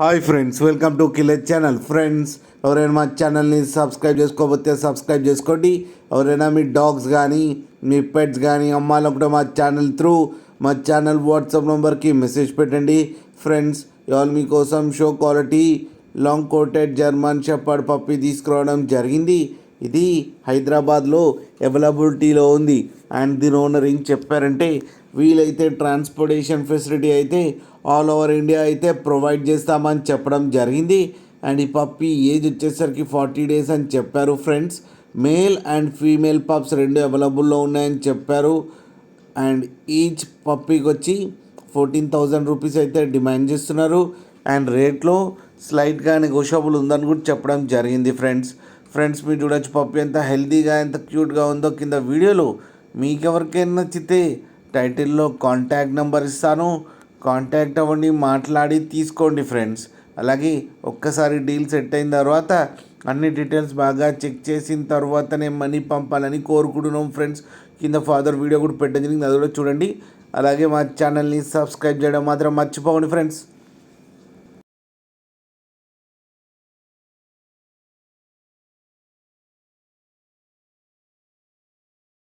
Hi friends, welcome to killer channel. Friends, ఎవరైనా మా ఛానల్ని సబ్స్క్రైబ్ చేసుకోకపోతే సబ్స్క్రైబ్ చేసుకోండి. ఎవరైనా మీ డాగ్స్ కానీ మీ పెట్స్ కానీ అమ్మాలనుకుంటే మా ఛానల్ వాట్సాప్ నెంబర్కి మెసేజ్ పెట్టండి. ఫ్రెండ్స్, ఇవాళ మీకోసం show quality long coated German shepherd puppy తీసుకురావడం జరిగింది. ఇది హైదరాబాద్లో అవైలబిలిటీలో ఉంది. అండ్ దీని ఓనర్ ఏం చెప్పారంటే, వీలైతే ట్రాన్స్పోర్టేషన్ ఫెసిలిటీ అయితే ఆల్ ఓవర్ ఇండియా అయితే ప్రొవైడ్ చేస్తామని చెప్పడం జరిగింది. అండ్ ఈ పప్పీ ఏజ్ వచ్చేసరికి 40 days అని చెప్పారు. Friends, male and female pups రెండు అవైలబుల్లో ఉన్నాయని చెప్పారు. అండ్ ఈచ్ పప్పీకి వచ్చి 14,000 రూపీస్ అయితే డిమాండ్ చేస్తున్నారు. అండ్ రేట్లో స్లైట్గా నెగోషియబుల్ ఉందని కూడా చెప్పడం జరిగింది. ఫ్రెండ్స్ మీరు చూడొచ్చు పప్పీ ఎంత హెల్తీగా ఎంత క్యూట్గా ఉందో. కింద వీడియోలో మీకు ఎవరికైనా నచ్చితే టైటిల్లో కాంటాక్ట్ నెంబర్ ఇస్తాను, కాంటాక్ట్ అవ్వండి, మాట్లాడి తీసుకోండి. ఫ్రెండ్స్, అలాగే ఒక్కసారి డీల్ సెట్ అయిన తర్వాత అన్ని డీటెయిల్స్ బాగా చెక్ చేసిన తర్వాతనే మనీ పంపాలని కోరుకుంటున్నాం. ఫ్రెండ్స్, కింద ఫాదర్ వీడియో కూడా పెట్టడం జరిగింది, అది కూడా చూడండి. అలాగే మా ఛానల్ని సబ్స్క్రైబ్ చేయడం మాత్రం మర్చిపోకండి. ఫ్రెండ్స్.